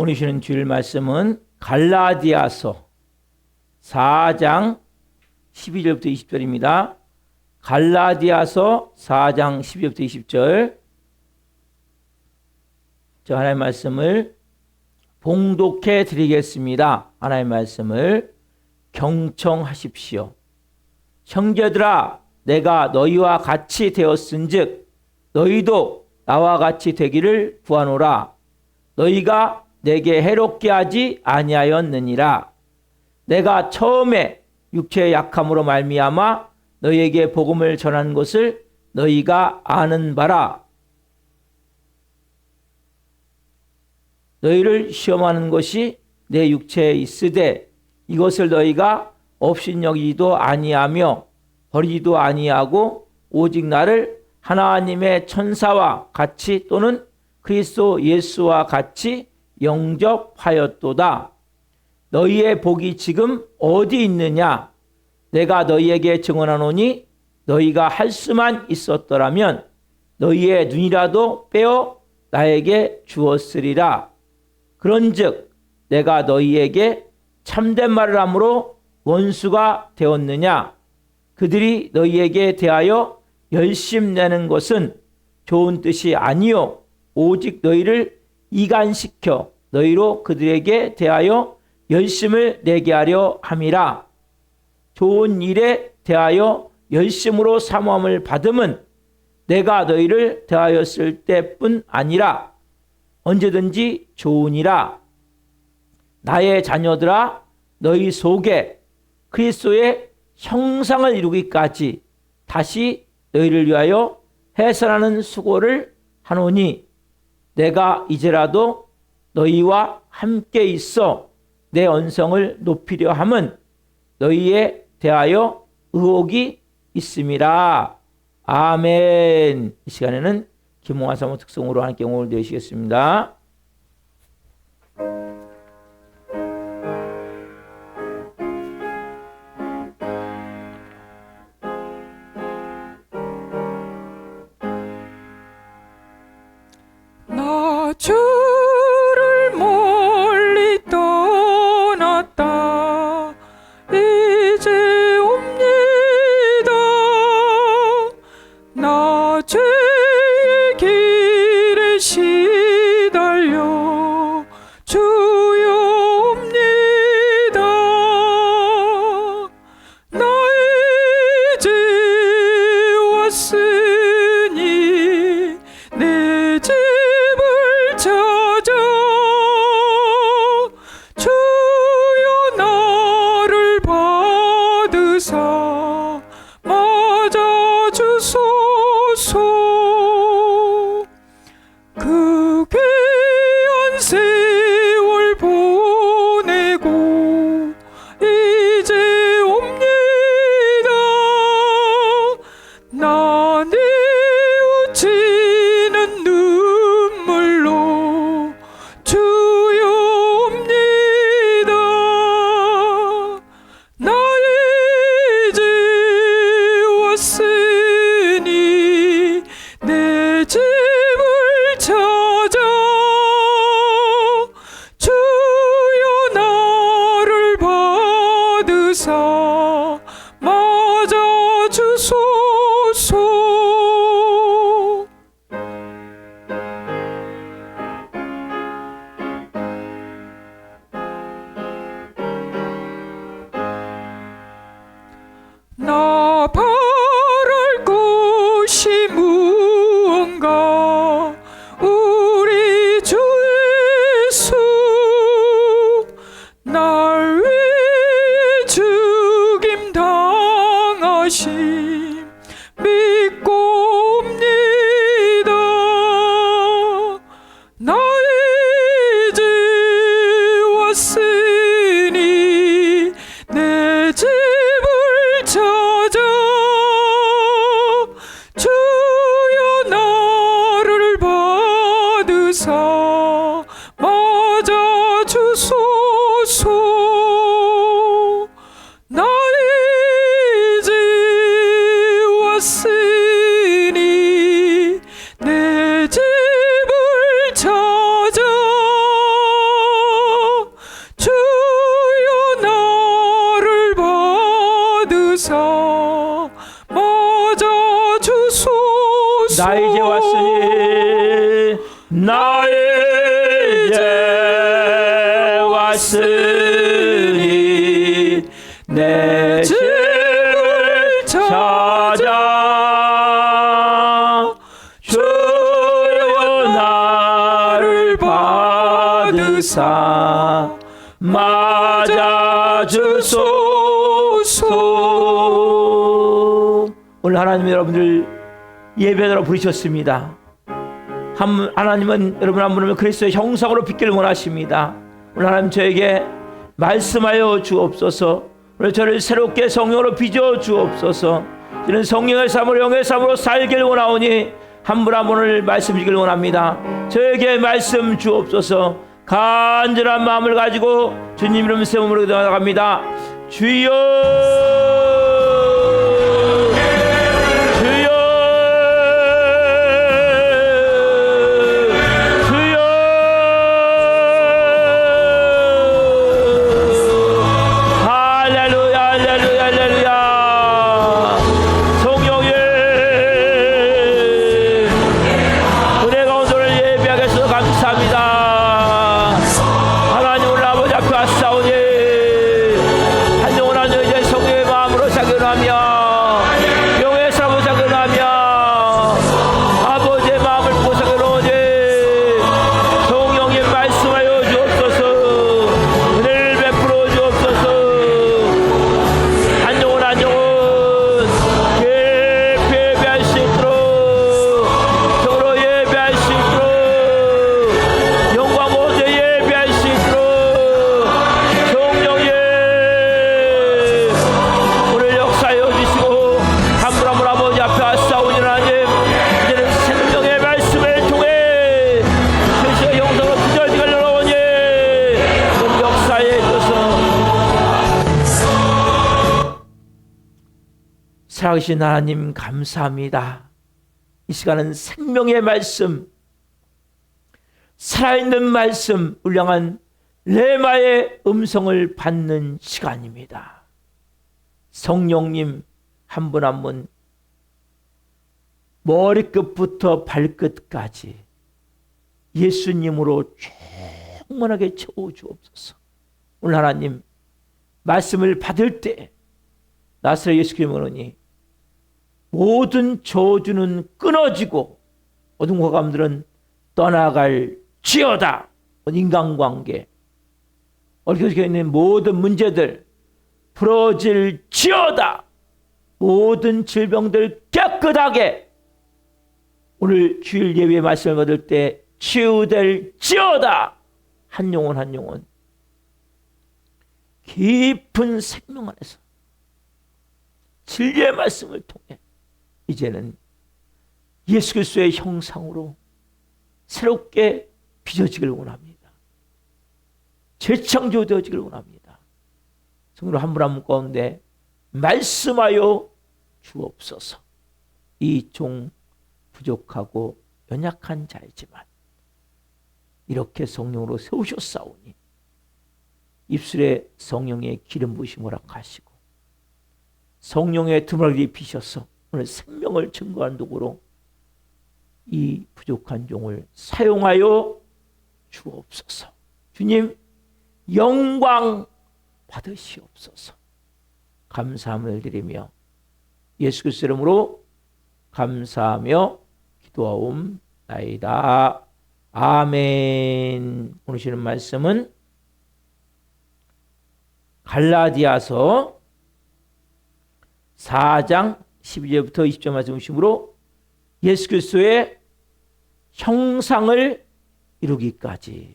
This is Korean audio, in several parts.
오늘 주시는 주일 말씀은 갈라디아서 4장 12절부터 20절입니다. 갈라디아서 4장 12절부터 20절. 저 하나님의 말씀을 봉독해 드리겠습니다. 하나님의 말씀을 경청하십시오. 형제들아, 내가 너희와 같이 되었은즉 너희도 나와 같이 되기를 구하노라. 너희가 내게 해롭게 하지 아니하였느니라. 내가 처음에 육체의 약함으로 말미암아 너희에게 복음을 전한 것을 너희가 아는 바라. 너희를 시험하는 것이 내 육체에 있으되 이것을 너희가 업신여기지도 아니하며 버리지도 아니하고 오직 나를 하나님의 천사와 같이 또는 그리스도 예수와 같이 영접하였도다. 너희의 복이 지금 어디 있느냐? 내가 너희에게 증언하노니 너희가 할 수만 있었더라면 너희의 눈이라도 빼어 나에게 주었으리라. 그런즉 내가 너희에게 참된 말을 함으로 원수가 되었느냐? 그들이 너희에게 대하여 열심내는 것은 좋은 뜻이 아니요 오직 너희를 이간시켜 너희로 그들에게 대하여 열심을 내게 하려 함이라. 좋은 일에 대하여 열심으로 사모함을 받음은 내가 너희를 대하였을 때뿐 아니라 언제든지 좋으니라. 나의 자녀들아, 너희 속에 그리스도의 형상을 이루기까지 다시 너희를 위하여 해산하는 수고를 하노니 내가 이제라도 너희와 함께 있어 내 언성을 높이려 함은 너희에 대하여 의혹이 있음이라. 아멘. 이 시간에는 김홍화 사모 특성으로 함께 오늘 되시겠습니다. 나 주를 멀리 떠났다 이제 옵니다. 나 죄의 길에 시달려 주여 옵니다. 나 이제 왔으니 내 집을 삼아 맞아 주소서. 나 이제 왔으니 나 이제 왔으니 내 죄를 찾아 주여 나를 받으사 맞아 주소서. 오늘 하나님 여러분들 예배자로 부르셨습니다. 하나님은 여러분 한 분을 그리스도의 형상으로 빚기를 원하십니다. 오늘 하나님 저에게 말씀하여 주옵소서. 오늘 저를 새롭게 성령으로 빚어 주옵소서. 저는 성령의 삶으로 영의 삶으로 살기를 원하오니 한 분 한 분을 말씀 주기를 원합니다. 저에게 말씀 주옵소서. 간절한 마음을 가지고 주님 이름 세움으로 나아갑니다. 주여 살아계신 하나님 감사합니다. 이 시간은 생명의 말씀, 살아있는 말씀, 울량한 레마의 음성을 받는 시간입니다. 성령님 한 분 한 분 머리끝부터 발끝까지 예수님으로 충만하게 채워주옵소서. 오늘 하나님 말씀을 받을 때 나사렛 예수 그리스도니 모든 저주는 끊어지고 모든 고감들은 떠나갈 지어다. 인간관계 얽혀져 있는 모든 문제들 풀어질 지어다. 모든 질병들 깨끗하게 오늘 주일 예배 말씀을 받을 때 치유될 지어다. 한 영혼 한 영혼 깊은 생명 안에서 진리의 말씀을 통해 이제는 예수 그리스도의 형상으로 새롭게 빚어지길 원합니다. 재창조되어지길 원합니다. 성령 한 분 한 분 가운데 말씀하여 주옵소서. 이 종 부족하고 연약한 자이지만 이렇게 성령으로 세우셨사오니 입술에 성령의 기름 부으심 허락하시고 성령의 드물을 입히셔서 오늘 생명을 증거하는 도구로 이 부족한 종을 사용하여 주옵소서. 주님 영광 받으시옵소서. 감사함을 드리며 예수 그리스도 이름으로 감사하며 기도하옵나이다. 아멘. 오늘 주시는 말씀은 갈라디아서 4장 12절부터 20절 말씀 중심으로 예수 그리스도의 형상을 이루기까지,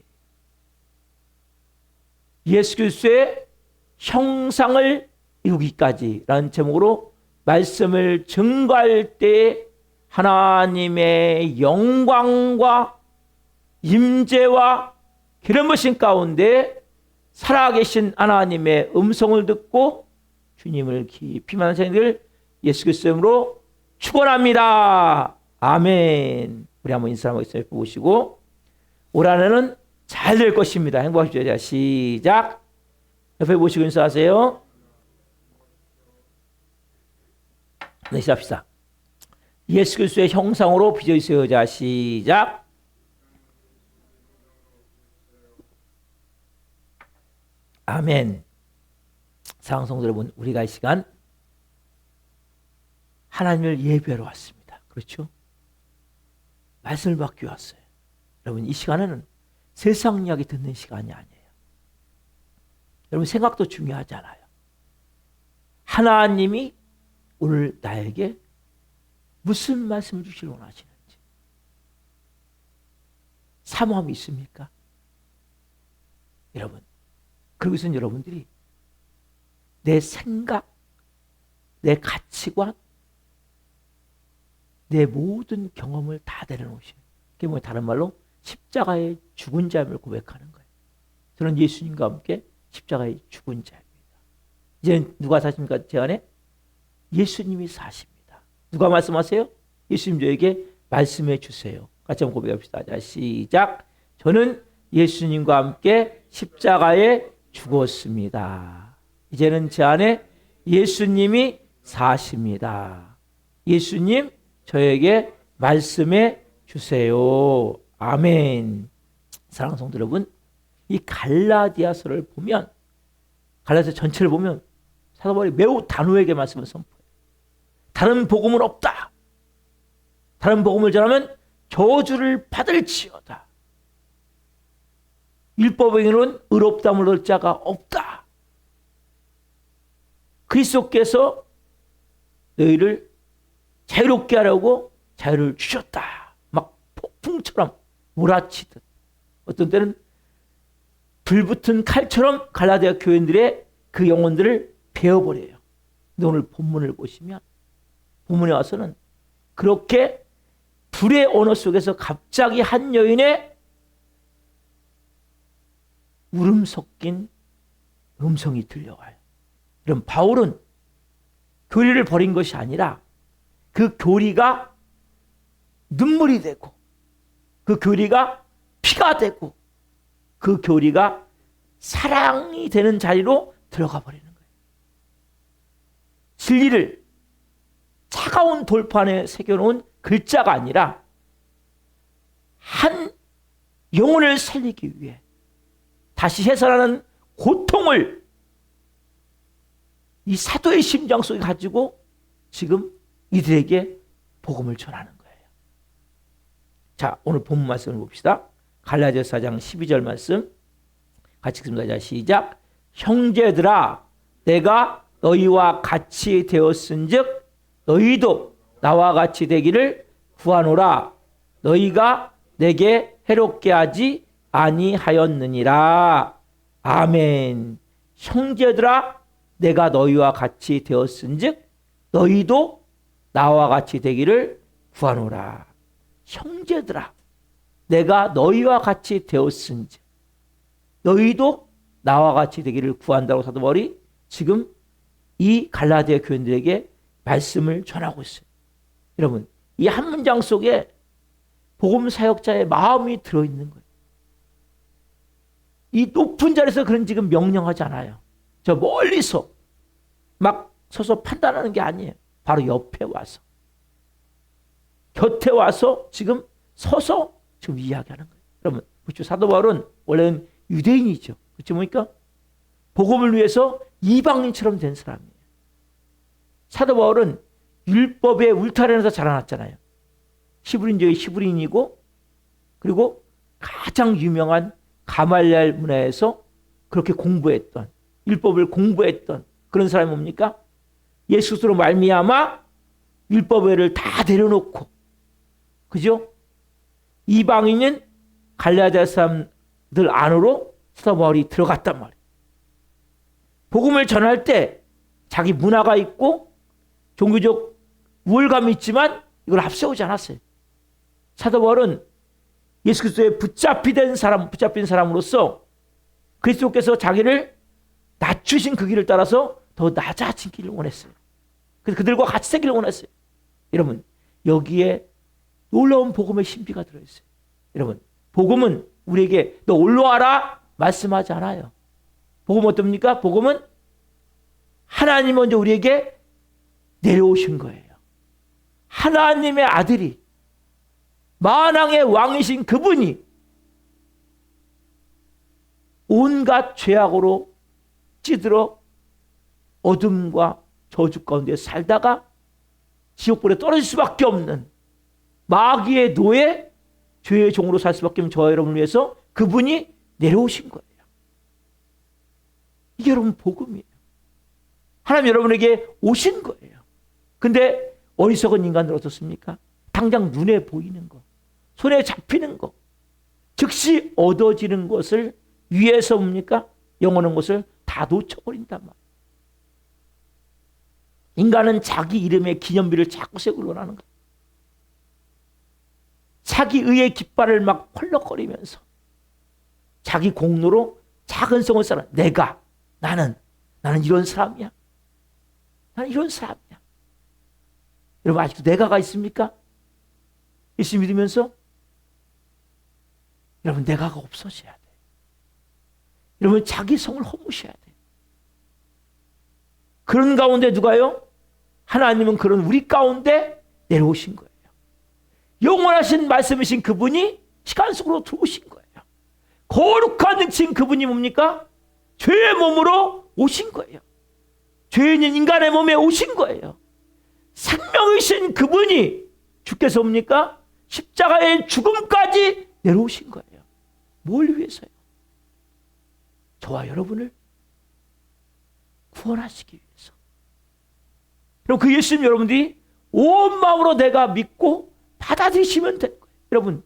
예수 그리스도의 형상을 이루기까지라는 제목으로 말씀을 증거할 때 하나님의 영광과 임재와 기름 부으심 가운데 살아계신 하나님의 음성을 듣고 주님을 깊이 만난 생들 예수 그리스도 이름으로 축원합니다. 아멘. 우리 한번 인사 한번 보시고 올 한해는 잘 될 것입니다. 행복하십시오. 자, 시작. 옆에 보시고 인사하세요. 네, 시작합시다. 예수 그리스도의 형상으로 빚어 있어요. 자, 시작. 아멘. 사랑하는 성도 여러분, 우리가 이 시간 하나님을 예배하러 왔습니다. 그렇죠? 말씀을 받기 왔어요. 여러분, 이 시간에는 세상 이야기 듣는 시간이 아니에요. 여러분, 생각도 중요하지 않아요. 하나님이 오늘 나에게 무슨 말씀을 주시길 원하시는지 사모함이 있습니까? 여러분, 그러고선 여러분들이 내 생각, 내 가치관, 내 모든 경험을 다 내려놓으시는, 그게 뭐 다른 말로 십자가의 죽은 자임을 고백하는 거예요. 저는 예수님과 함께 십자가의 죽은 자입니다. 이제는 누가 사십니까? 제 안에 예수님이 사십니다. 누가 말씀하세요? 예수님 저에게 말씀해 주세요. 같이 한번 고백합시다. 자, 시작. 저는 예수님과 함께 십자가에 죽었습니다. 이제는 제 안에 예수님이 사십니다. 예수님 저에게 말씀해 주세요. 아멘. 사랑하는 성도 여러분, 이 갈라디아서를 보면, 갈라디아서 전체를 보면 사도 바울이 매우 단호하게 말씀을 선포해요. 다른 복음은 없다. 다른 복음을 전하면 저주를 받을지어다. 율법행위로는 의롭다함을 얻을 자가 없다. 그리스도께서 너희를 자유롭게 하려고 자유를 주셨다. 막 폭풍처럼 몰아치듯, 어떤 때는 불붙은 칼처럼 갈라디아 교인들의 그 영혼들을 베어버려요. 근데 오늘 본문을 보시면, 본문에 와서는 그렇게 불의 언어 속에서 갑자기 한 여인의 울음 섞인 음성이 들려와요. 그럼 바울은 교리를 버린 것이 아니라 그 교리가 눈물이 되고, 그 교리가 피가 되고, 그 교리가 사랑이 되는 자리로 들어가 버리는 거예요. 진리를 차가운 돌판에 새겨놓은 글자가 아니라 한 영혼을 살리기 위해 다시 해산하는 고통을 이 사도의 심장 속에 가지고 지금 이들에게 복음을 전하는 거예요. 자, 오늘 본문 말씀을 봅시다. 갈라디아서 4장 12절 말씀 같이 읽습니다. 자, 시작. 형제들아, 내가 너희와 같이 되었은즉 너희도 나와 같이 되기를 구하노라. 너희가 내게 해롭게 하지 아니하였느니라. 아멘. 형제들아, 내가 너희와 같이 되었은즉 너희도 나와 같이 되기를 구하노라. 형제들아, 내가 너희와 같이 되었은즉 너희도 나와 같이 되기를 구한다고 사도 바울이 지금 이 갈라디아 교인들에게 말씀을 전하고 있어요. 여러분, 이 한 문장 속에 복음 사역자의 마음이 들어있는 거예요. 이 높은 자리에서 그런 지금 명령하지 않아요. 저 멀리서 막 서서 판단하는 게 아니에요. 바로 옆에 와서, 곁에 와서 지금 서서 지금 이야기하는 거예요. 여러분, 그렇죠? 사도 바울은 원래는 유대인이죠. 그렇죠? 뭡니까? 복음을 위해서 이방인처럼 된 사람이에요. 사도 바울은 율법의 울타리에서 자라났잖아요. 히브리인 중에 히브리인이고, 그리고 가장 유명한 가말리엘 문화에서 그렇게 공부했던, 율법을 공부했던 그런 사람이 뭡니까? 예수 그리스도로 말미암아 율법을 다 내려놓고, 그죠? 이방인은 갈라디아 사람들 안으로 사도 바울이 들어갔단 말이에요. 복음을 전할 때 자기 문화가 있고 종교적 우월감이 있지만 이걸 앞세우지 않았어요. 사도 바울은 예수 그리스도에 붙잡힌 사람으로서 그리스도께서 자기를 낮추신 그 길을 따라서 더 낮아진 길을 원했어요. 그래서 그들과 같이 되기를 원했어요. 여러분, 여기에 놀라운 복음의 신비가 들어있어요. 여러분, 복음은 우리에게 너 올라와라 말씀하지 않아요. 복음은 어떻습니까? 복음은 하나님 먼저 우리에게 내려오신 거예요. 하나님의 아들이, 만왕의 왕이신 그분이 온갖 죄악으로 찌들어 어둠과 저주 가운데 살다가 지옥불에 떨어질 수밖에 없는 마귀의 노예, 죄의 종으로 살 수밖에 없는 저와 여러분을 위해서 그분이 내려오신 거예요. 이게 여러분 복음이에요. 하나님 여러분에게 오신 거예요. 근데 어리석은 인간들 어떻습니까? 당장 눈에 보이는 거, 손에 잡히는 거, 즉시 얻어지는 것을 위해서 뭡니까? 영원한 것을 다 놓쳐버린단 말이에요. 인간은 자기 이름의 기념비를 자꾸 세우고 원하는 거예요. 자기 의의 깃발을 막 펄럭거리면서 자기 공로로 작은 성을 쌓아. 나는 이런 사람이야. 나는 이런 사람이야. 여러분 아직도 내가가 있습니까? 예수 믿으면서 여러분 내가가 없어져야 돼. 여러분 자기 성을 허무셔야 돼. 그런 가운데 누가요? 하나님은 그런 우리 가운데 내려오신 거예요. 영원하신 말씀이신 그분이 시간 속으로 들어오신 거예요. 거룩한 능치인 그분이 뭡니까? 죄의 몸으로 오신 거예요. 죄 있는 인간의 몸에 오신 거예요. 생명이신 그분이 주께서 뭡니까? 십자가의 죽음까지 내려오신 거예요. 뭘 위해서요? 저와 여러분을 구원하시기 위해서. 그럼 그 예수님 여러분들이 온 마음으로 내가 믿고 받아들이시면 되는 거예요. 여러분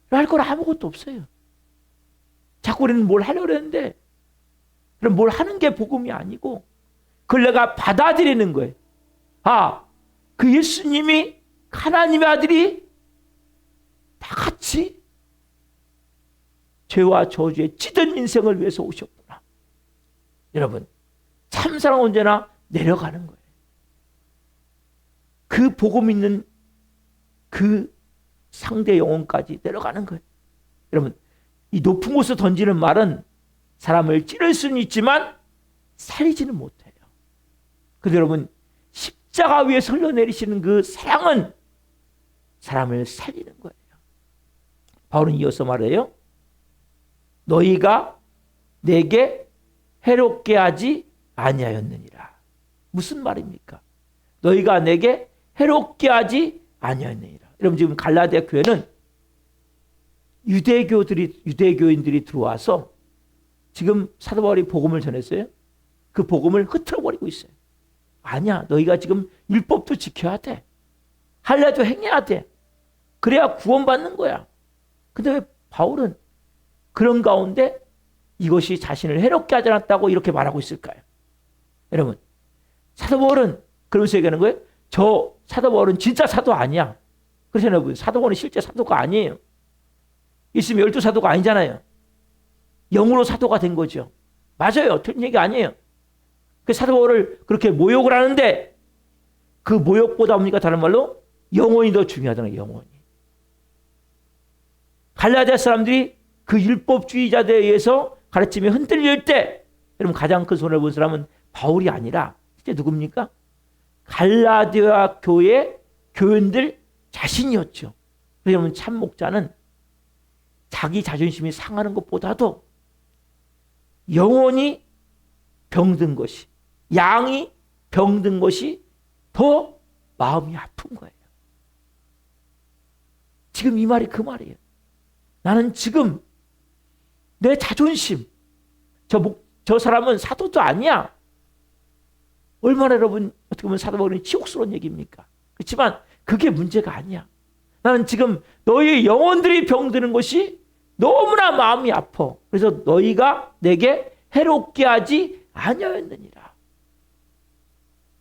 할 건 아무것도 없어요. 자꾸 우리는 뭘 하려고 그러는데 그럼 뭘 하는 게 복음이 아니고 그걸 내가 받아들이는 거예요. 그 예수님이 하나님의 아들이 다 같이 죄와 저주에 찌든 인생을 위해서 오셨구나. 여러분 참사랑은 언제나 내려가는 거예요. 그 복음 있는 그 상대 영혼까지 내려가는 거예요. 여러분 이 높은 곳에서 던지는 말은 사람을 찌를 수는 있지만 살리지는 못해요. 그런데 여러분 십자가 위에 흘러내리시는 그 사랑은 사람을 살리는 거예요. 바울은 이어서 말해요. 너희가 내게 해롭게 하지 아니하였느니라. 무슨 말입니까? 너희가 내게 해롭게 하지 아니하였느니라. 여러분 지금 갈라디아 교회는 유대교인들이 들어와서 지금 사도 바울이 복음을 전했어요. 그 복음을 흐트러버리고 있어요. 아니야, 너희가 지금 율법도 지켜야 돼. 할례도 행해야 돼. 그래야 구원받는 거야. 근데 왜 바울은 그런 가운데 이것이 자신을 해롭게 하지 않았다고 이렇게 말하고 있을까요? 여러분 사도 바울은 그러면서 얘기하는 거예요. 저 사도 바울은 진짜 사도 아니야. 그렇잖아요. 여러분 사도 바울은 실제 사도가 아니에요. 있으면 12사도가 아니잖아요. 영으로 사도가 된 거죠. 맞아요. 틀린 얘기 아니에요. 그 사도 바울을 그렇게 모욕을 하는데 그 모욕보다 뭡니까? 다른 말로 영혼이 더 중요하잖아요. 영혼이. 갈라디아 사람들이 그 율법주의자들에 의해서 가르침이 흔들릴 때 여러분 가장 큰 손해를 본 사람은 바울이 아니라 실제 누굽니까? 갈라디아 교회 교인들 자신이었죠. 그래서 여러분 참 목자는 자기 자존심이 상하는 것보다도 영혼이 병든 것이, 양이 병든 것이 더 마음이 아픈 거예요. 지금 이 말이 그 말이에요. 나는 지금 내 자존심, 저 사람은 사도도 아니야. 얼마나 여러분 어떻게 보면 사도 바울은 치욕스러운 얘기입니까? 그렇지만 그게 문제가 아니야. 나는 지금 너희의 영혼들이 병드는 것이 너무나 마음이 아파. 그래서 너희가 내게 해롭게 하지 아니하였느니라.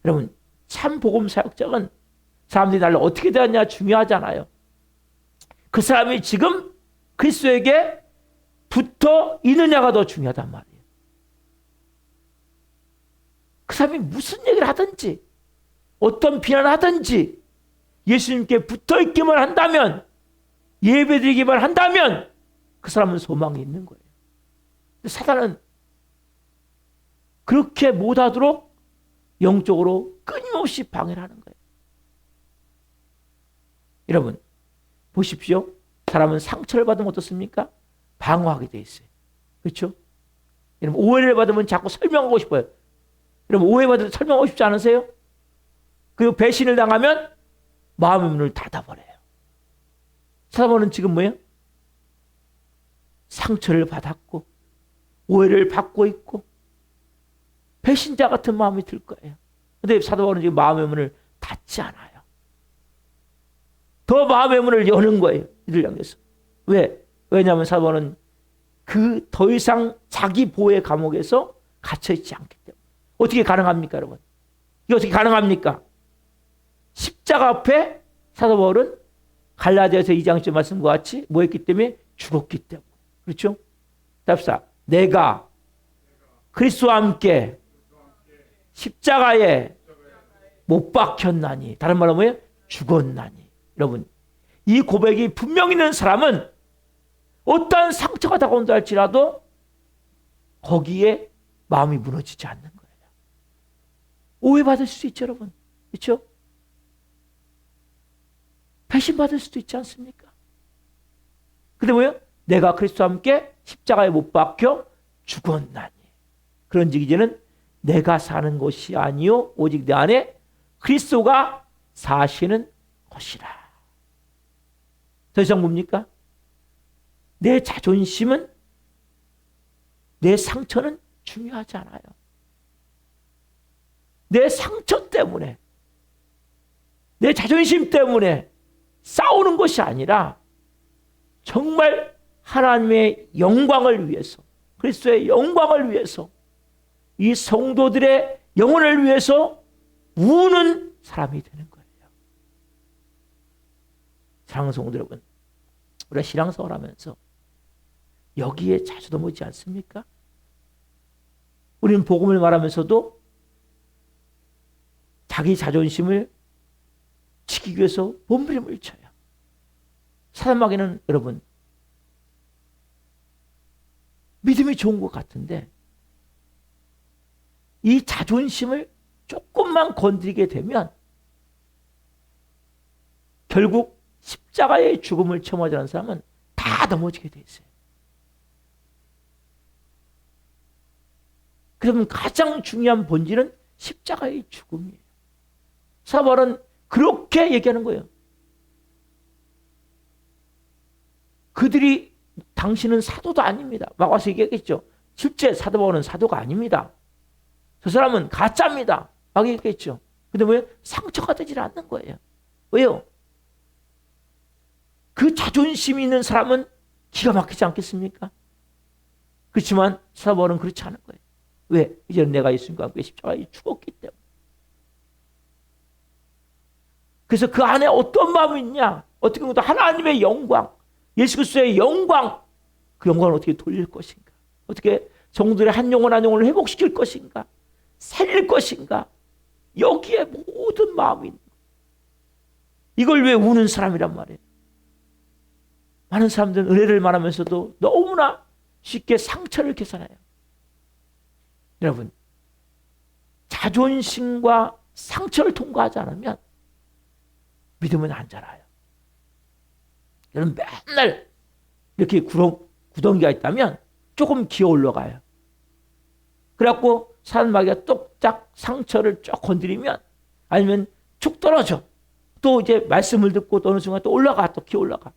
여러분 참 복음 사역자는 사람들이 나를 어떻게 대하느냐 중요하잖아요. 그 사람이 지금 그리스도에게 붙어 있느냐가 더 중요하단 말이에요. 그 사람이 무슨 얘기를 하든지 어떤 비난을 하든지 예수님께 붙어 있기만 한다면, 예배드리기만 한다면 그 사람은 소망이 있는 거예요. 근데 사단은 그렇게 못하도록 영적으로 끊임없이 방해를 하는 거예요. 여러분 보십시오. 사람은 상처를 받으면 어떻습니까? 방어하게 돼 있어요. 그렇죠? 여러분 오해를 받으면 자꾸 설명하고 싶어요. 여러분 오해받으면 설명하고 싶지 않으세요? 그리고 배신을 당하면 마음의 문을 닫아버려요. 사람은 지금 뭐예요? 상처를 받았고 오해를 받고 있고 배신자 같은 마음이 들 거예요. 그런데 사도 바울은 지금 마음의 문을 닫지 않아요. 더 마음의 문을 여는 거예요. 이들 향해서. 왜? 왜냐하면 사도 바울은 그 더 이상 자기 보호의 감옥에서 갇혀있지 않기 때문에. 어떻게 가능합니까 여러분? 이게 어떻게 가능합니까? 십자가 앞에 사도 바울은 갈라디아서 2장 말씀과 같이 뭐 했기 때문에? 죽었기 때문에. 그렇죠? 답사. 내가 그리스도와 함께 십자가에 못 박혔나니. 다른 말로 뭐예요? 죽었나니. 여러분 이 고백이 분명 있는 사람은 어떠한 상처가 다가온다 할지라도 거기에 마음이 무너지지 않는 거예요. 오해받을 수 있죠 여러분. 그렇죠? 배신받을 수도 있지 않습니까? 근데 뭐예요? 내가 그리스도와 함께 십자가에 못 박혀 죽었나니. 그런즉 이제는 내가 사는 것이 아니요 오직 내 안에 그리스도가 사시는 것이라. 더 이상 뭡니까? 내 자존심은 내 상처는 중요하지 않아요. 내 상처 때문에 내 자존심 때문에 싸우는 것이 아니라 정말 하나님의 영광을 위해서 그리스도의 영광을 위해서 이 성도들의 영혼을 위해서 우는 사람이 되는 거예요. 사랑하는 성도 여러분, 우리가 신앙생활 하면서 여기에 자주 넘어지지 않습니까? 우리는 복음을 말하면서도 자기 자존심을 지키기 위해서 몸부림을 쳐요. 사람에게는 여러분 믿음이 좋은 것 같은데 이 자존심을 조금만 건드리게 되면 결국 십자가의 죽음을 체험하지 않은 사람은 다 넘어지게 돼 있어요. 그러면 가장 중요한 본질은 십자가의 죽음이에요. 사발은 그렇게 얘기하는 거예요. 그들이 당신은 사도도 아닙니다. 막 와서 얘기했겠죠. 실제 사도 바울은 사도가 아닙니다. 저 사람은 가짜입니다. 막 얘기했겠죠. 근데 왜 상처가 되질 않는 거예요? 왜요? 그 자존심이 있는 사람은 기가 막히지 않겠습니까? 그렇지만 사도 바울은 그렇지 않은 거예요. 왜? 이제는 내가 예수님과 함께 십자가에 죽었기 때문에. 그래서 그 안에 어떤 마음이 있냐? 어떻게 보면 하나님의 영광, 예수 그리스도의 영광, 그 영광을 어떻게 돌릴 것인가? 어떻게 성도들의 한 영혼 한 영혼을 회복시킬 것인가? 살릴 것인가? 여기에 모든 마음이 있는 거예요. 이걸 왜 우는 사람이란 말이에요? 많은 사람들은 은혜를 말하면서도 너무나 쉽게 상처를 계산해요. 여러분, 자존심과 상처를 통과하지 않으면 믿음은 안 자라요. 여러분 맨날 이렇게 구덩이가 있다면 조금 기어 올라가요. 그래갖고 산마귀가 똑딱 상처를 쭉 건드리면 아니면 쭉 떨어져. 또 이제 말씀을 듣고 또 어느 순간 또 올라가, 또 기어 올라가.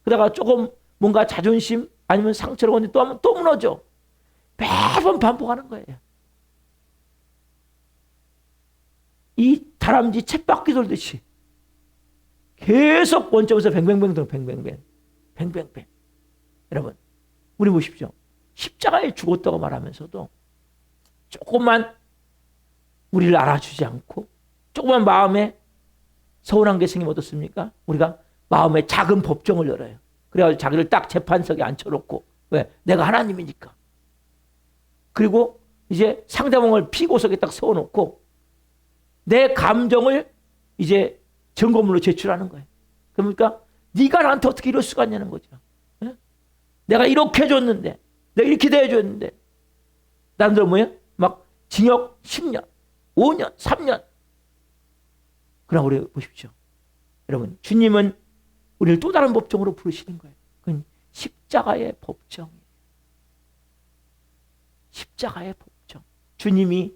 그러다가 조금 뭔가 자존심 아니면 상처를 건드리면 또 하면 또 무너져. 매번 반복하는 거예요. 이 다람쥐 쳇바퀴 돌듯이 계속 원점에서 뱅뱅뱅 돌 뱅뱅뱅 뱅뱅뱅. 여러분 우리 보십시오. 십자가에 죽었다고 말하면서도 조금만 우리를 알아주지 않고 조금만 마음에 서운한 게 생기면 어떻습니까? 우리가 마음에 작은 법정을 열어요. 그래가지고 자기를 딱 재판석에 앉혀놓고 왜? 내가 하나님이니까. 그리고 이제 상대방을 피고석에 딱 세워놓고 내 감정을 이제 점검으로 제출하는 거예요. 그러니까 네가 나한테 어떻게 이럴 수가 있냐는 거죠. 네? 내가 이렇게 해줬는데 내가 이렇게 대해줬는데 남들 뭐예요? 막 징역 10년 5년 3년. 그러나 우리 보십시오. 여러분, 주님은 우리를 또 다른 법정으로 부르시는 거예요. 그건 십자가의 법정이에요. 십자가의 법정. 주님이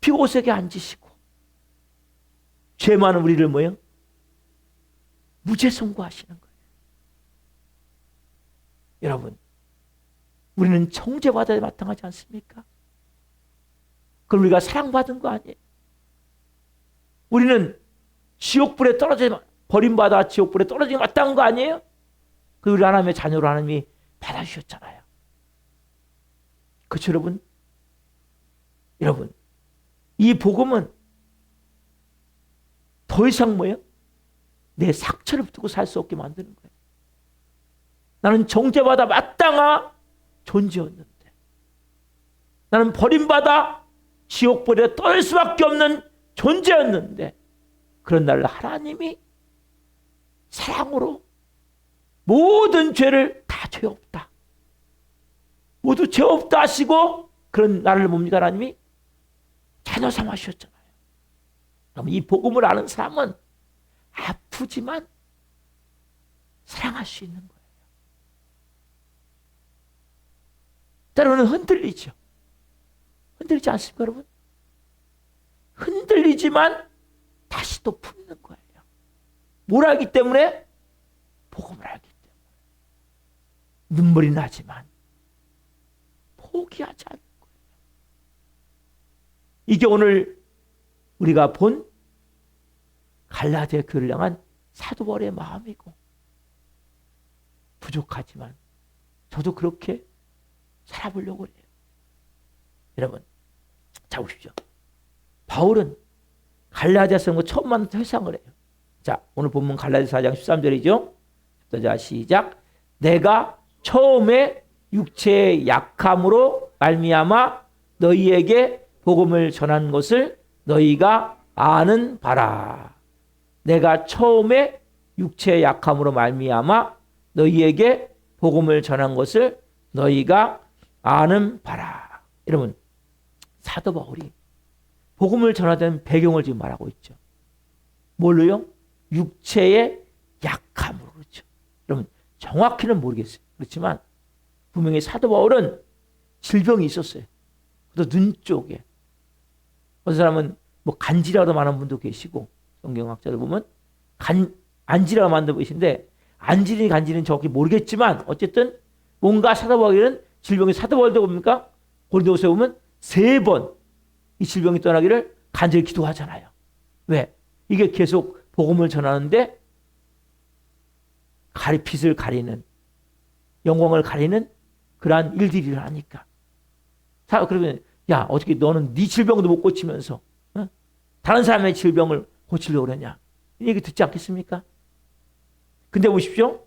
피고석에 앉으시고 죄 많은 우리를 뭐요? 무죄 선고하시는 거예요. 여러분, 우리는 정죄받아야 마땅하지 않습니까? 그럼 우리가 사랑받은 거 아니에요? 우리는 지옥불에 떨어져 버림받아 지옥불에 떨어지기 마땅한 거 아니에요? 그 우리 하나님의 자녀로 하나님이 받아주셨잖아요. 그렇죠, 여러분? 여러분, 이 복음은 더 이상 뭐예요? 내 상처를 붙들고 살 수 없게 만드는 거예요. 나는 정죄받아 마땅한 존재였는데, 나는 버림받아 지옥불에 떨어질 수밖에 없는 존재였는데, 그런 날 하나님이 사랑으로 모든 죄를 다 죄 없다, 모두 죄 없다 하시고 그런 나를 뭡니까? 하나님이 자녀 삼으셨잖아요. 그럼 이 복음을 아는 사람은 아프지만 사랑할 수 있는 거예요. 때로는 흔들리죠. 흔들리지 않습니까, 여러분? 흔들리지만 다시 또 품는 거예요. 뭘 알기 때문에? 복음을 알기 때문에. 눈물이 나지만 포기하지 않는 거예요. 이게 오늘 우리가 본 갈라디아 교회를 향한 사도 바울의 마음이고, 부족하지만 저도 그렇게 살아보려고 해요. 여러분, 자 보십시오. 바울은 갈라디아서 처음 만난 회상을 해요. 자, 오늘 본문 갈라디아 4장 13절이죠. 자, 시작. 내가 처음에 육체의 약함으로 말미암아 너희에게 복음을 전한 것을 너희가 아는 바라. 내가 처음에 육체의 약함으로 말미암아 너희에게 복음을 전한 것을 너희가 아는 바라. 여러분, 사도 바울이 복음을 전하던 배경을 지금 말하고 있죠. 뭘로요? 육체의 약함으로. 그렇죠. 여러분, 정확히는 모르겠어요. 그렇지만 분명히 사도 바울은 질병이 있었어요. 또 눈 쪽에. 어떤 사람은 뭐 간지라도 많은 분도 계시고, 성경학자들 보면 안지라고 만든 분이신데, 안지니 간지는 정확히 모르겠지만 어쨌든 뭔가 사도 바울은 질병이, 사도 바울도 뭡니까? 고린도서에 보면 3번 이 질병이 떠나기를 간절히 기도하잖아요. 왜? 이게 계속 복음을 전하는데 빛을 가리는, 영광을 가리는 그러한 일들이 일어나니까. 그러면 야, 어떻게 너는 네 질병도 못 고치면서 다른 사람의 질병을 고치려고 그러냐, 이 얘기 듣지 않겠습니까? 근데 보십시오.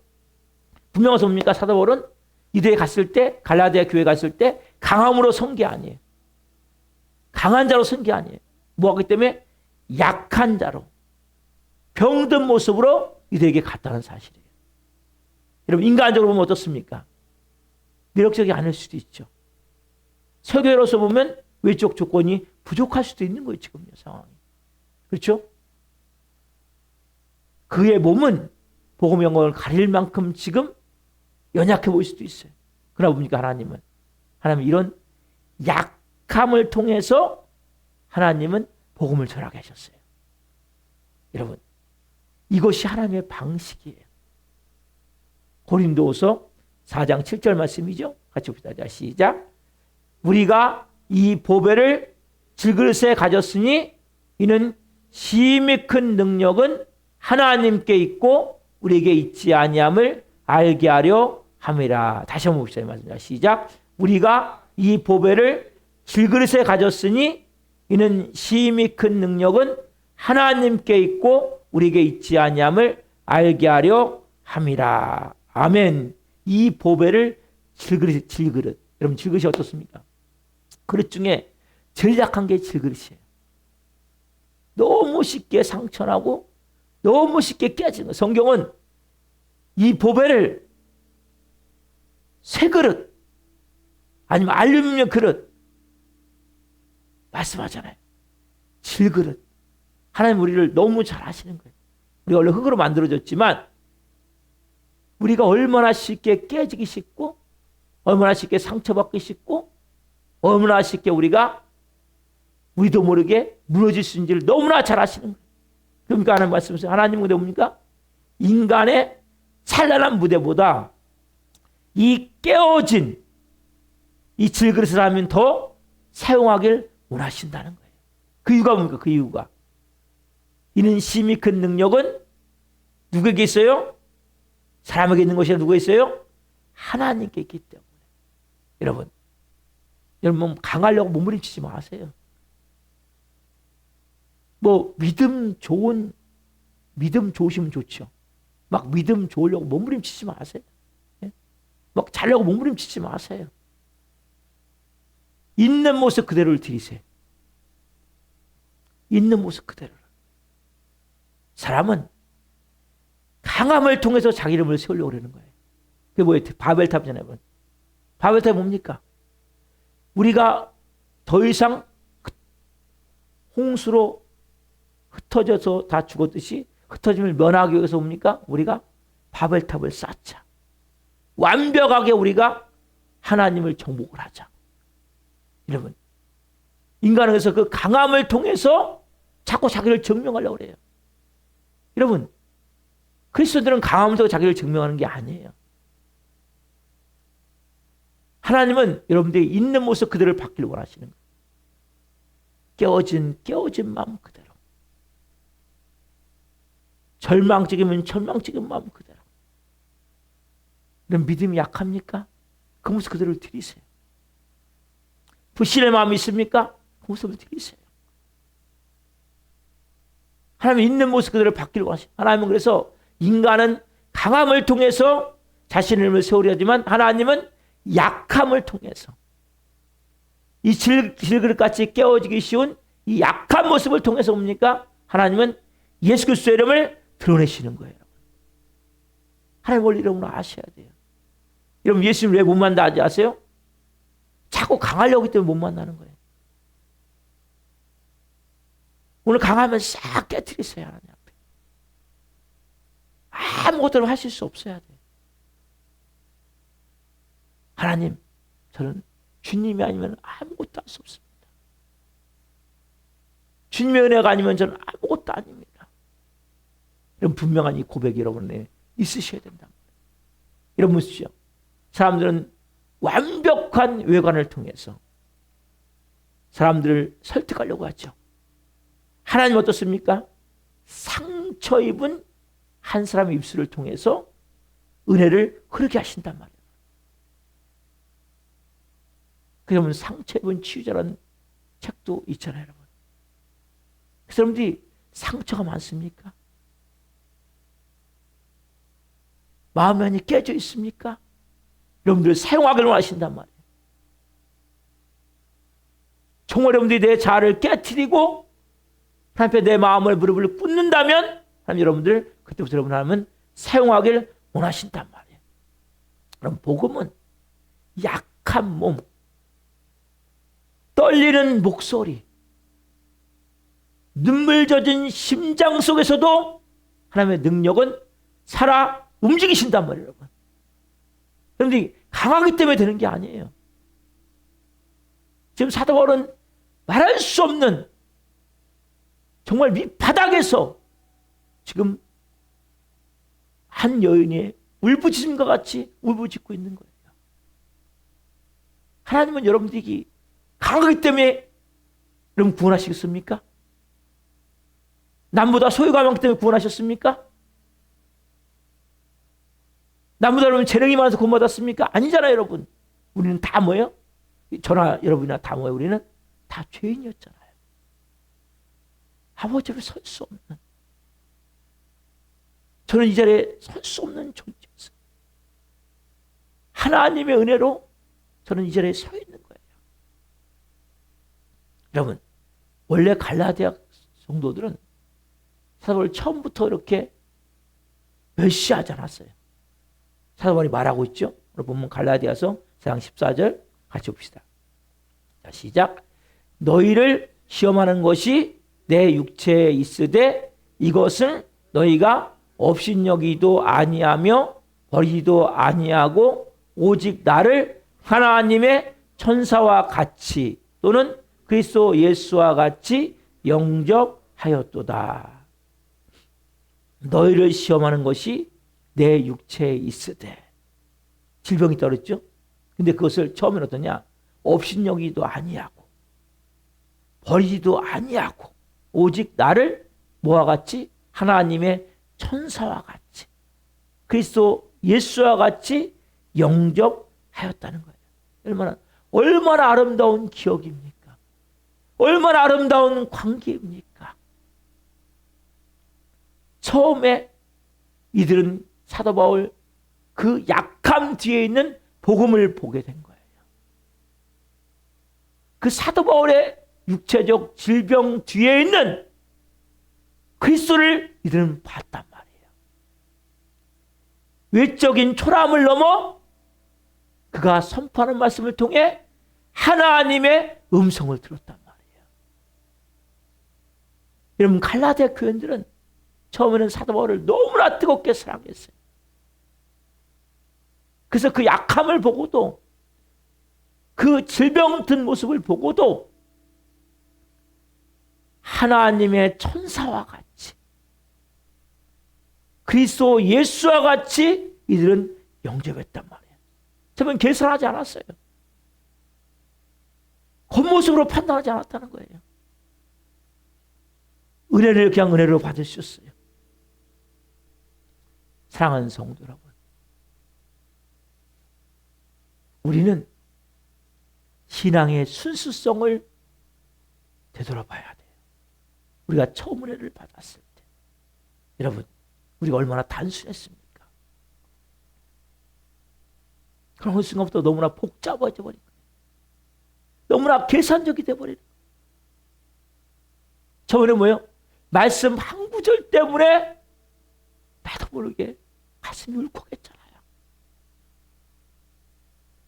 분명해서 뭡니까? 사도 바울은 이대에 갔을 때, 갈라디아 교회 갔을 때 강함으로 선 게 아니에요. 강한 자로 선 게 아니에요. 뭐하기 때문에? 약한 자로, 병든 모습으로 이들에게 갔다는 사실이에요. 여러분, 인간적으로 보면 어떻습니까? 매력적이 않을 수도 있죠. 설교로서 보면 외적 조건이 부족할 수도 있는 거예요, 지금 상황이. 그렇죠? 그의 몸은 복음의 영광을 가릴 만큼 지금 연약해 보일 수도 있어요. 그러나 뭡니까? 하나님은 이런 약함을 통해서 하나님은 복음을 전하게 하셨어요. 여러분, 이것이 하나님의 방식이에요. 고린도후서 4장 7절 말씀이죠. 같이 봅시다. 자, 시작. 우리가 이 보배를 질그릇에 가졌으니 이는 심히 큰 능력은 하나님께 있고 우리에게 있지 아니함을 알게 하려 함이라. 다시 한번 봅시다. 말씀입니다. 시작. 우리가 이 보배를 질그릇에 가졌으니 이는 심히 큰 능력은 하나님께 있고 우리에게 있지 아니함을 알게 하려 함이라. 아멘. 이 보배를 질그릇. 여러분, 질그릇이 어떻습니까? 그릇 중에 제일 약한 게 질그릇이에요. 너무 쉽게 상처나고 너무 쉽게 깨지는 거예요. 성경은 이 보배를 새 그릇 아니면 알루미늄 그릇 말씀하잖아요. 질그릇. 하나님 우리를 너무 잘 아시는 거예요. 우리가 원래 흙으로 만들어졌지만 우리가 얼마나 쉽게 깨지기 쉽고 얼마나 쉽게 상처받기 쉽고 얼마나 쉽게 우리가 우리도 모르게 무너질 수 있는지를 너무나 잘 아시는 거예요. 그러니까 하나님 말씀하세요. 하나님은 뭡니까? 인간의 찬란한 무대보다 이 깨어진 이 질그릇을 하면 더 사용하길 원하신다는 거예요. 그 이유가 뭡니까? 그 이유가 이는 심히 큰 능력은 누구에게 있어요? 사람에게 있는 것이 누구에 있어요? 하나님께 있기 때문에. 여러분 강하려고 몸부림치지 마세요. 뭐 믿음 좋으시면 좋죠. 막 믿음 좋으려고 몸부림치지 마세요. 막 잘려고 몸부림치지 마세요. 있는 모습 그대로를 드리세요. 있는 모습 그대로를. 사람은 강함을 통해서 자기 이름을 세우려고 그러는 거예요. 그게 뭐예요? 바벨탑이잖아요. 바벨탑이 뭡니까? 우리가 더 이상 홍수로 흩어져서 다 죽었듯이 흩어짐을 면하기 위해서 뭡니까? 우리가 바벨탑을 쌓자. 완벽하게 우리가 하나님을 정복을 하자. 여러분, 인간은 그래서 그 강함을 통해서 자꾸 자기를 증명하려고 그래요. 여러분, 그리스도들은 강함을 통해 자기를 증명하는 게 아니에요. 하나님은 여러분들이 있는 모습 그대로를 받기를 원하시는 거예요. 깨어진 마음 그대로. 절망적이면 절망적인 마음 그대로. 이런 믿음이 약합니까? 그 모습 그대로를 드리세요. 불신의 마음이 있습니까? 그 모습을 드리세요. 하나님은 있는 모습 그대로 받기를 원하십니다. 하나님은 그래서 인간은 강함을 통해서 자신의 이름을 세우려 하지만 하나님은 약함을 통해서 이 질그릇같이 깨어지기 쉬운 이 약한 모습을 통해서 뭡니까? 하나님은 예수 그리스도의 이름을 드러내시는 거예요. 하나님 원래 이름으로 아셔야 돼요. 여러분 예수님 왜 못 만나지 아세요? 자꾸 강하려고 하기 때문에 못 만나는 거예요. 오늘 강하면 싹 깨트리세요. 하나님 앞에. 아무것도 하실 수 없어야 돼요. 하나님, 저는 주님이 아니면 아무것도 할 수 없습니다. 주님의 은혜가 아니면 저는 아무것도 아닙니다. 이런 분명한 이 고백이 여러분에 있으셔야 된다. 여러분 보십시오. 사람들은 완벽한 외관을 통해서 사람들을 설득하려고 하죠. 하나님 어떻습니까? 상처 입은 한 사람의 입술을 통해서 은혜를 흐르게 하신단 말이에요. 그러면 상처 입은 치유자라는 책도 있잖아요, 여러분. 그 사람들이 상처가 많습니까? 마음이 많이 깨져 있습니까? 여러분들 사용하기를 원하신단 말이에요. 정말 여러분들이 내 자아를 깨트리고 하나님 앞에 내 마음을 무릎을 꿇는다면 하나님 여러분들 그때부터 여러분 하나님은 사용하기를 원하신단 말이에요. 그럼 복음은 약한 몸, 떨리는 목소리, 눈물 젖은 심장 속에서도 하나님의 능력은 살아 움직이신단 말이에요, 여러분. 여러분들이 강하기 때문에 되는 게 아니에요. 지금 사도 바울은 말할 수 없는 정말 밑바닥에서 지금 한 여인의 울부짖음과 같이 울부짖고 있는 거예요. 하나님은 여러분들이 강하기 때문에 여러분 구원하시겠습니까? 남보다 소유가 많기 때문에 구원하셨습니까? 남보다 여러분 재능이 많아서 구원받았습니까? 아니잖아요, 여러분. 우리는 다 뭐예요? 저나 여러분이나 다 뭐예요? 우리는 다 죄인이었잖아요. 아버지 앞에 설 수 없는, 저는 이 자리에 설 수 없는 존재였어요. 하나님의 은혜로 저는 이 자리에 서 있는 거예요. 여러분, 원래 갈라디아 성도들은 사도바울이 처음부터 이렇게 멸시하지 않았어요. 사도바울이 말하고 있죠. 오늘 보면 갈라디아서 4장 14절 같이 봅시다. 자, 시작. 너희를 시험하는 것이 내 육체에 있으되 이것은 너희가 업신여기도 아니하며 버리지도 아니하고 오직 나를 하나님의 천사와 같이 또는 그리스도 예수와 같이 영접하였도다. 너희를 시험하는 것이 내 육체에 있으되. 질병이 떨었죠. 근데 그것을 처음에는 어떠냐? 업신여기도 아니하고 버리지도 아니하고 오직 나를 뭐와 같이? 하나님의 천사와 같이 그리스도 예수와 같이 영접하였다는 거예요. 얼마나 아름다운 기억입니까? 얼마나 아름다운 관계입니까? 처음에 이들은 사도 바울 그 약함 뒤에 있는 복음을 보게 된 거예요. 그 사도 바울의 육체적 질병 뒤에 있는 그리스도를 이들은 봤단 말이에요. 외적인 초라함을 넘어 그가 선포하는 말씀을 통해 하나님의 음성을 들었단 말이에요. 여러분, 갈라디아 교인들은 처음에는 사도 바울을 너무나 뜨겁게 사랑했어요. 그래서 그 약함을 보고도 그 질병 든 모습을 보고도 하나님의 천사와 같이 그리스도 예수와 같이 이들은 영접했단 말이에요. 저는 계산하지 않았어요. 겉모습으로 판단하지 않았다는 거예요. 은혜를 그냥 은혜로 받으셨어요. 사랑하는 성도 여러분, 우리는 신앙의 순수성을 되돌아봐야 돼요. 우리가 처음 은혜를 받았을 때 여러분, 우리가 얼마나 단순했습니까? 그런 어느 순간부터 너무나 복잡해져 버린 거예요. 너무나 계산적이 돼버리는 거예요. 저번에 뭐예요? 말씀 한 구절 때문에 나도 모르게 가슴이 울컥했잖아요.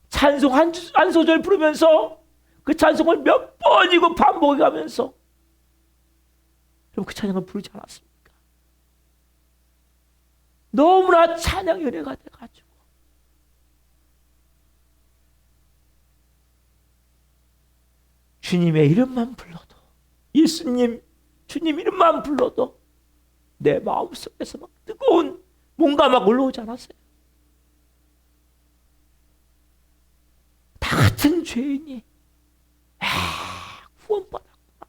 찬송 한 소절 부르면서 그 찬송을 몇 번이고 반복해가면서 그럼 그 찬양을 부르지 않았습니까? 너무나 찬양 연애가 돼가지고 주님의 이름만 불러도 예수님 주님 이름만 불러도 내 마음속에서 막 뜨거운 뭔가 막 올라오지 않았어요? 다 같은 죄인이 구원받았구나.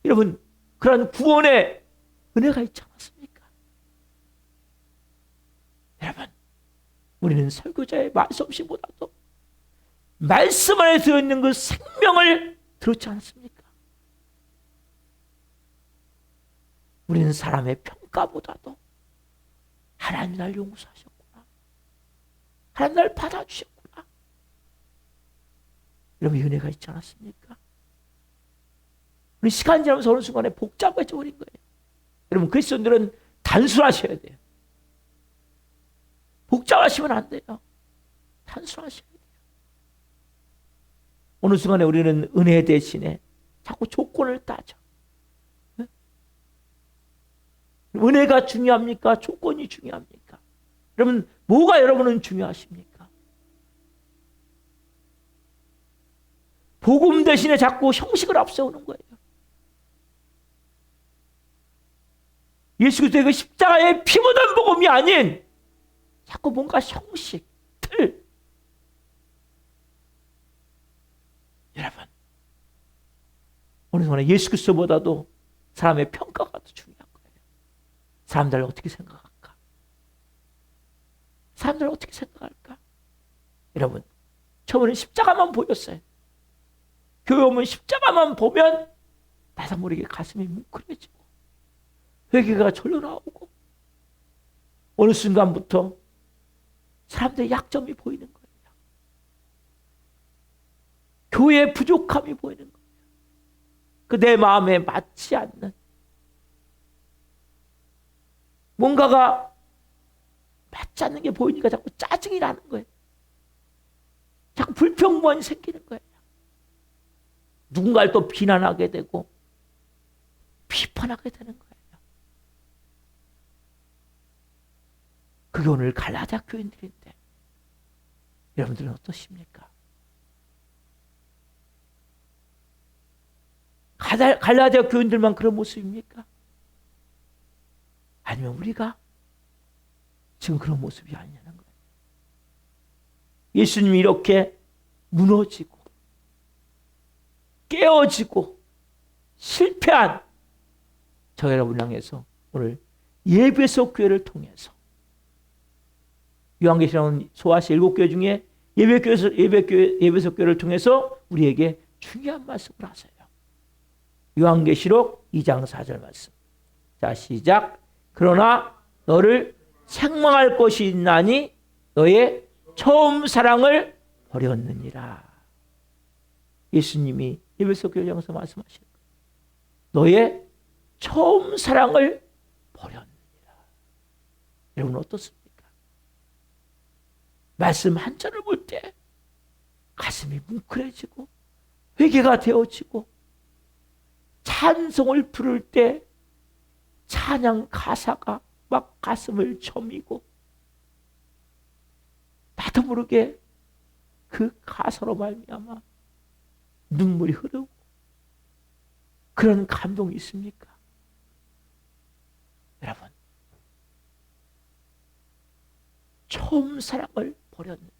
여러분, 그런 구원의 은혜가 있지 않았습니까? 여러분, 우리는 설교자의 말씀보다도 말씀 안에 들어있는 그 생명을 들었지 않았습니까? 우리는 사람의 평가보다도 하나님 날 용서하셨구나. 하나님 날 받아주셨구나. 여러분, 은혜가 있지 않았습니까? 우리 시간 지나면서 어느 순간에 복잡해져 버린 거예요. 여러분, 그리스도인들은 단순하셔야 돼요. 복잡하시면 안 돼요. 단순하셔야 돼요. 어느 순간에 우리는 은혜 대신에 자꾸 조건을 따져. 네? 은혜가 중요합니까? 조건이 중요합니까? 여러분, 뭐가 여러분은 중요하십니까? 복음 대신에 자꾸 형식을 앞세우는 거예요. 예수 그리스도의 그 십자가의 피 묻은 복음이 아닌 자꾸 뭔가 형식, 틀. 여러분, 어느 순간에 예수 그리스도보다도 사람의 평가가 더 중요한 거예요. 사람들 어떻게 생각할까? 사람들 어떻게 생각할까? 여러분, 처음에는 십자가만 보였어요. 교회 오면 십자가만 보면 나도 모르게 가슴이 뭉클해지고 회개가 절로 나오고 어느 순간부터 사람들의 약점이 보이는 거예요. 교회의 부족함이 보이는 거예요. 그 내 마음에 맞지 않는 뭔가가 맞지 않는 게 보이니까 자꾸 짜증이 나는 거예요. 자꾸 불평만이 생기는 거예요. 누군가를 또 비난하게 되고 비판하게 되는 거예요. 그게 오늘 갈라디아 교인들인데 여러분들은 어떠십니까? 갈라디아 교인들만 그런 모습입니까? 아니면 우리가 지금 그런 모습이 아니냐는 거예요. 예수님이 이렇게 무너지고 깨어지고 실패한 저 여러분을 향해서 오늘 예배소 교회를 통해서 요한계시록은 소아시 7교회 중에 예배소 교회를 통해서 우리에게 중요한 말씀을 하세요. 요한계시록 2장 4절 말씀. 자, 시작. 그러나 너를 책망할 것이 있나니 너의 처음 사랑을 버렸느니라. 예수님이 예배소 교회를 향해서 말씀하시는 거예요. 너의 처음 사랑을 버렸느니라. 여러분 어떻습니까? 말씀 한 절을 볼 때 가슴이 뭉클해지고 회개가 되어지고 찬송을 부를 때 찬양 가사가 막 가슴을 저미고 나도 모르게 그 가사로 말미암아 눈물이 흐르고 그런 감동이 있습니까? 여러분 처음 사랑을 버렸느니라.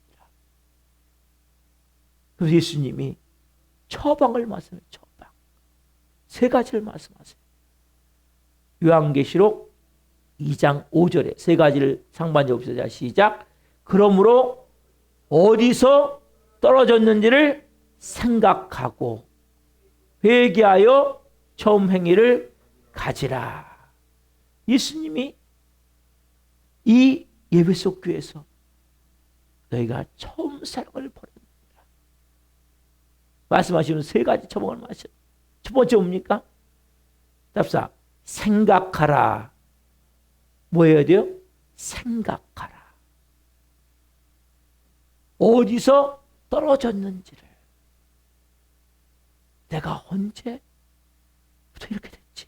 그래서 예수님이 처방을 말씀해요. 처방. 3가지를 말씀하세요. 요한계시록 2장 5절에 3가지를 상반절 봅시다. 시작. 그러므로 어디서 떨어졌는지를 생각하고 회개하여 처음 행위를 가지라. 예수님이 이 예배소 교회에서 너희가 처음 사랑을 버렸느니라 말씀하시는 3가지 처방을 말씀하셨어요. 첫 번째 뭡니까? 답사. 생각하라. 뭐 해야 돼요? 생각하라. 어디서 떨어졌는지를. 내가 언제부터 이렇게 됐지?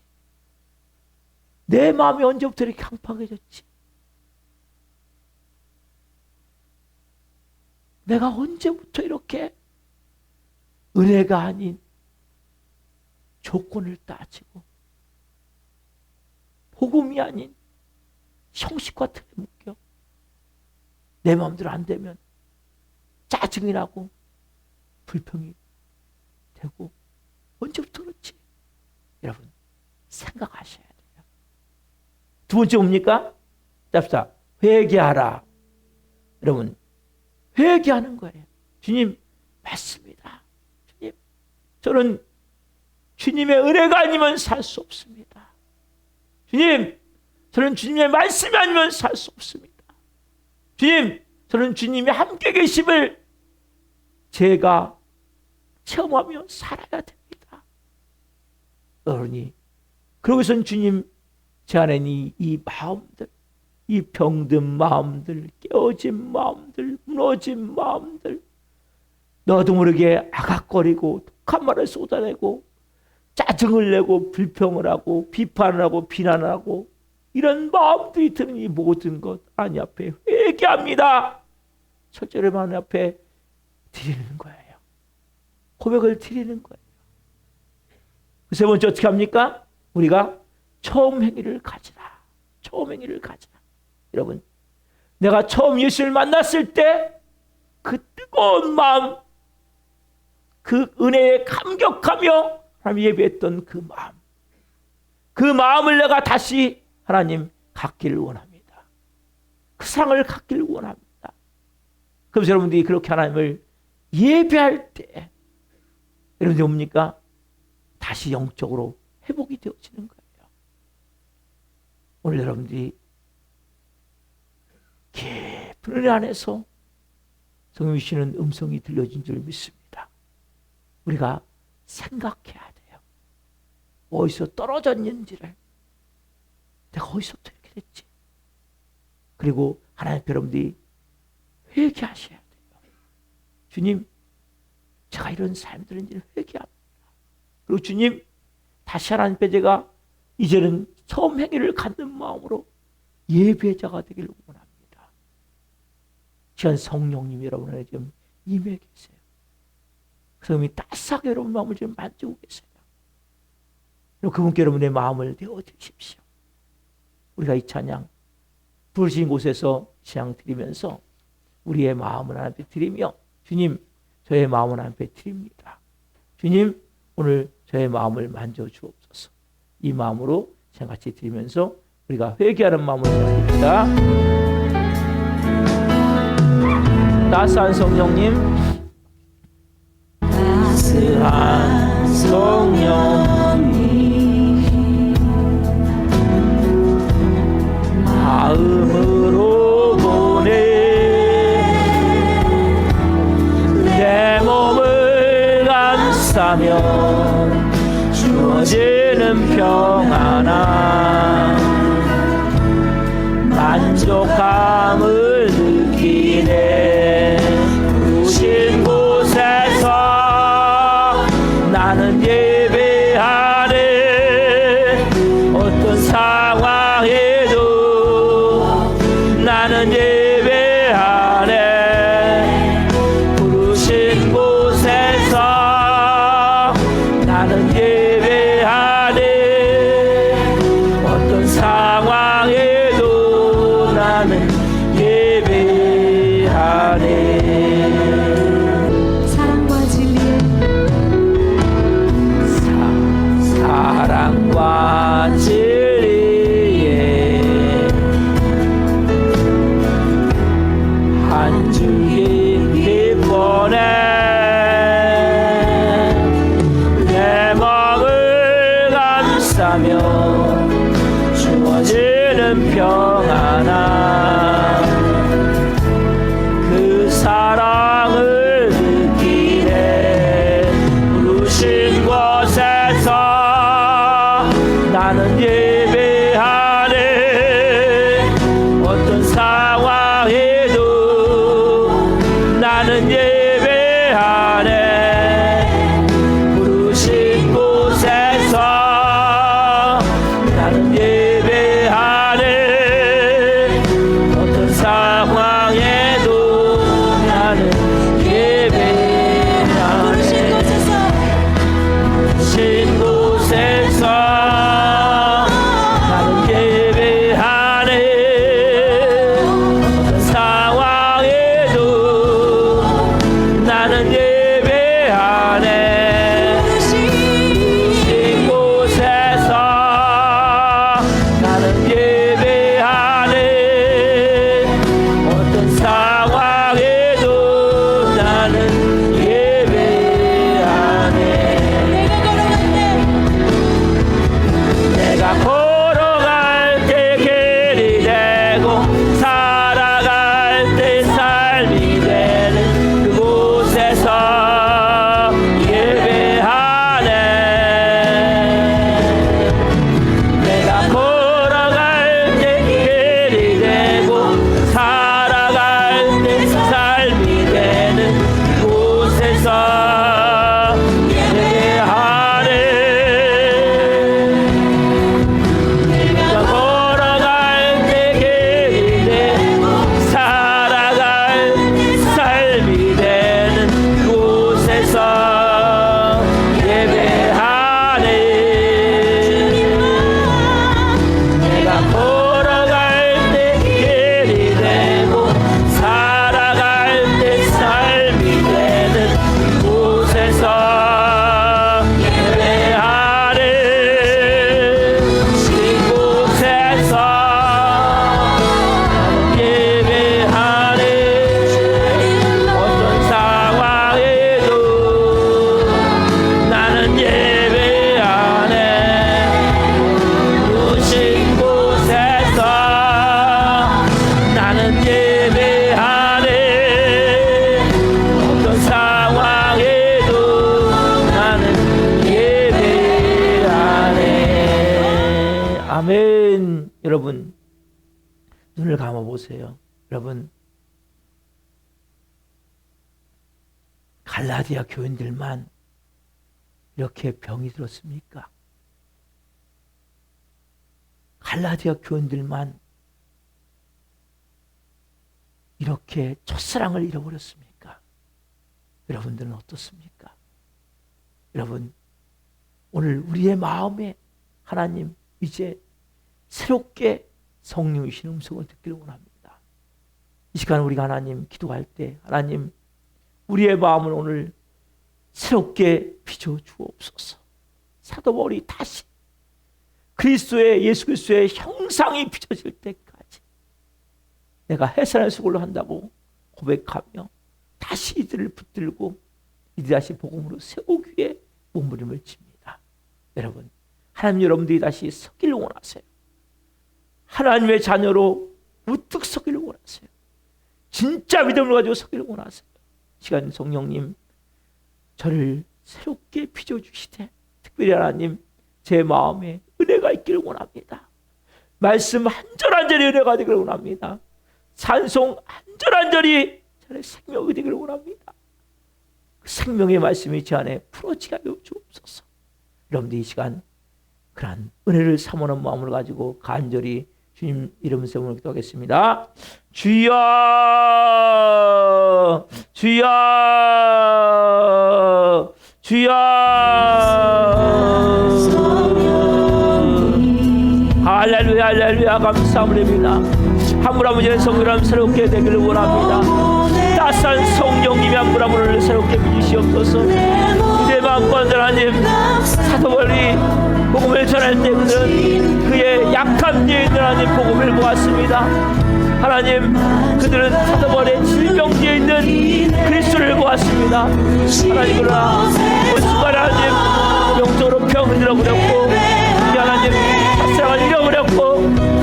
내 마음이 언제부터 이렇게 강팍해졌지? 내가 언제부터 이렇게 은혜가 아닌 조건을 따지고 복음이 아닌 형식과 틀에 묶여 내 마음대로 안 되면 짜증이 나고 불평이 되고 언제부터 그렇지? 여러분 생각하셔야 돼요. 두 번째 뭡니까? 답사. 회개하라. 여러분 회개하는 거예요. 주님 맞습니다. 주님 저는 주님의 은혜가 아니면 살 수 없습니다. 주님 저는 주님의 말씀이 아니면 살 수 없습니다. 주님 저는 주님이 함께 계심을 제가 체험하며 살아야 됩니다. 그러니 그러고선 주님 제 안에 이 마음들 이 병든 마음들 깨어진 마음들 무너진 마음들 너도 모르게 아각거리고 독한 말을 쏟아내고 짜증을 내고 불평을 하고 비판을 하고 비난을 하고 이런 마음들이 드는 이 모든 것 하나님 앞에 회개합니다. 첫째로 하나님 앞에 드리는 거예요. 고백을 드리는 거예요. 세 번째 어떻게 합니까? 우리가 처음 행위를 가지라. 처음 행위를 가지라. 여러분 내가 처음 예수를 만났을 때 그 뜨거운 마음 그 은혜에 감격하며 하나님 예배했던 그 마음 그 마음을 내가 다시 하나님 갖기를 원합니다. 그 사랑을 갖기를 원합니다. 그래서 여러분들이 그렇게 하나님을 예배할 때 여러분들이 뭡니까? 다시 영적으로 회복이 되어지는 거예요. 오늘 여러분들이 깊은 은혜 안에서 성령 주시는 음성이 들려진 줄 믿습니다. 우리가 생각해야 돼요. 어디서 떨어졌는지를 내가 어디서부터 이렇게 됐지? 그리고 하나님 여러분들이 회개하셔야 돼요. 주님 제가 이런 삶 들은지를 회개합니다. 그리고 주님 다시 하나님 앞에 제가 이제는 처음 행위를 갖는 마음으로 예배자가 되기를 원합니다. 시간 성령님이 여러분에게 지금 임해 계세요. 성령님이 따스하게 여러분 마음을 지금 만지고 계세요. 그분께 여러분의 마음을 내어드리십시오. 우리가 이 찬양 부르신 곳에서 찬양 드리면서 우리의 마음을 하나님께 드리며, 주님, 저의 마음을 하나님께 드립니다. 주님, 오늘 저의 마음을 만져주옵소서. 이 마음으로 같이 드리면서 우리가 회개하는 마음으로 드립니다. 따스한 성령님, 따스한 성령님, 마음으로 보내 내 몸을 감싸며 주어지는 평안함, 만족감을 느끼네. 부르신 곳에서 나는 예배하네. 어떤 상황에도 나는 예배하네. 부르신 곳에서 나는 예배하네. 어떤 상황에도 나는 예배하네. 사랑과 진리의 사랑과 진리의 한 줄기 빛보내 내 마음을 감싸며 주어지는 평안함, 그 사랑을 느끼네. 부르신 곳에서 나는 예배하네. 어떤 상황에도 나는 예배하네. 부르신 곳에서 나는 예배하네. 어떤 상황에도 나는 예배하네. 부르신 곳에서 나는 예배하네. 어떤 상황에도 나는 예배하네. 부르신 곳에서 나는 예배하네. 어떤 상황에도 나는 예배하네. 내가 걸어갈 때 길이 되고 살아갈 때 삶이 되는 그곳에서 예배하네. 내가 걸어갈 때 길이 되고 살아갈 때 삶이 되는 그곳에서 예배하네. 내가 걸어갈 때 길이 되고 살아갈 때 삶이 되는 그곳에서 예배하네. 내가 걸어갈 때 길이 되고 살아갈 때 삶이 되는 곳에서 예배하네. 이곳에서 예배하네. 어떤 상황에도 나는 예배하네. 부르신 곳에서 나는 예배하네. 어떤 상황에도 나는 예배하네. 아멘. 여러분, 눈을 감아보세요. 여러분, 갈라디아 교인들만 이렇게 병이 들었습니까? 갈라디아 교인들만 이렇게 첫사랑을 잃어버렸습니까? 여러분들은 어떻습니까? 여러분, 오늘 우리의 마음에 하나님 이제 새롭게 성령이신 음성을 듣기를 원합니다. 이 시간 우리가 하나님 기도할 때 하나님 우리의 마음을 오늘 새롭게 빚어 주옵소서. 사도 바울이 다시 예수 그리스도의 형상이 빚어질 때까지 내가 해산의 수고를 한다고 고백하며 다시 이들을 붙들고 이들이 다시 복음으로 세우기 위해 몸부림을 칩니다. 여러분, 하나님 여러분들이 다시 서기를 원하세요. 하나님의 자녀로 우뚝 서기를 원하세요. 진짜 믿음을 가지고 서기를 원하세요. 시간 성령님 저를 새롭게 빚어주시되 특별히 하나님 제 마음에 은혜가 있기를 원합니다. 말씀 한 절 한 절이 은혜가 되기를 원합니다. 찬송 한 절 한 절이 저의 생명이 되기를 원합니다. 그 생명의 말씀이 제 안에 풀어지게 하여 주옵소서. 여러분들 이 시간 그러한 은혜를 사모하는 마음을 가지고 간절히 주님 이름 세우며 기도하겠습니다. 주여 주여 주여. 할렐루야 할렐루야. 감사함을 드립니다. 한 분 한 분의 성령 새롭게 되기를 원합니다. 따스한 성령님이 한 분 한 분을 새롭게 믿으시옵소서. 내 마음과 하나님 사도 바울이 복음을 전할 때 그들은 그의 약한 뒤에 있는 하나님 복음을 보았습니다. 하나님 그들은 사도 바울의 질병 뒤에 있는 그리스도를 보았습니다. 하나님 그러나 그 순간 하나님 영적으로 병을 잃어버렸고 하나님 사랑을 잃어버렸고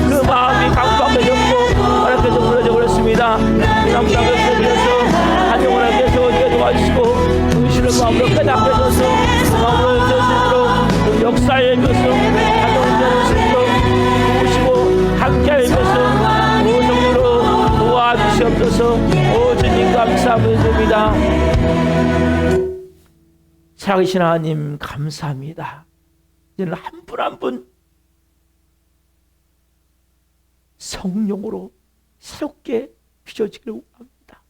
그 마음이 강박해졌고 하나님께서 무너져 버렸습니다. 하나님께서 가정을 하게 세워지게 도와주시고 정신을 마음으로 깨닫게 해줘서 마음으로 되시도록 역사에 해줘서 가정을 되시도록 보시고 함께 해줘서 성령으로 도와주시옵소서. 오 주님 감사합니다. 드립니다. 살아계신 하나님 감사합니다. 이제는 한 분 한 분 성령으로 새롭게 빚어지기를 원합니다.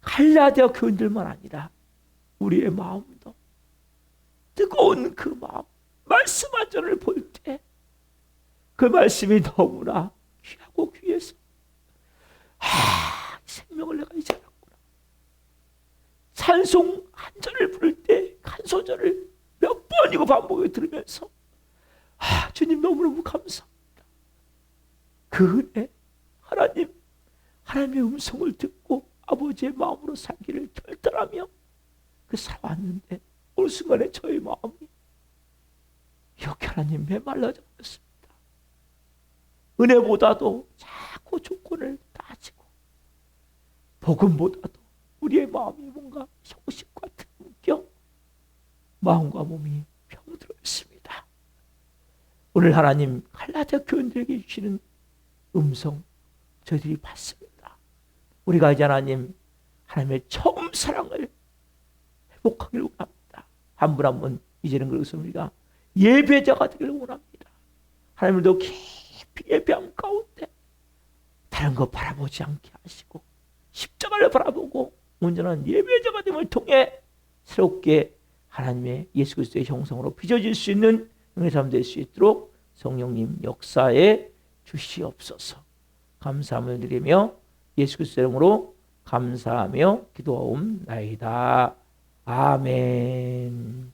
갈라디아 교인들만 아니라 우리의 마음도 뜨거운 그 마음 말씀 한 절을 볼 때 그 말씀이 너무나 귀하고 귀해서 생명을 내가 잊어놨구나. 찬송 한 절을 부를 때 한 소절을 몇 번이고 반복해 들으면서 주님 너무너무 감사합니다. 그 은혜 하나님의 음성을 듣고 아버지의 마음으로 살기를 결단하며 그 살아왔는데 어느 순간에 저의 마음이 이렇게 하나님 메말라져 버렸습니다. 은혜보다도 자꾸 조건을 따지고 복음보다도 우리의 마음이 뭔가 형식과 등겨 마음과 몸이 병들어 있습니다. 오늘 하나님 갈라디아 교인들에게 주시는 음성 저희들이 받습니다. 우리가 이제 하나님의 처음 사랑을 회복하기를 원합니다. 한 분 한 분 이제는 그것을 우리가 예배자가 되기를 원합니다. 하나님을 더 깊이 예배함 가운데 다른 거 바라보지 않게 하시고 십자가를 바라보고 온전한 예배자가 됨을 통해 새롭게 하나님의 예수 그리스도의 형상으로 빚어질 수 있는 영의 삶 될 수 있도록 성령님 역사에 주시옵소서. 감사함을 드리며 예수 그리스도의 이름으로 감사하며 기도하옵나이다. 아멘.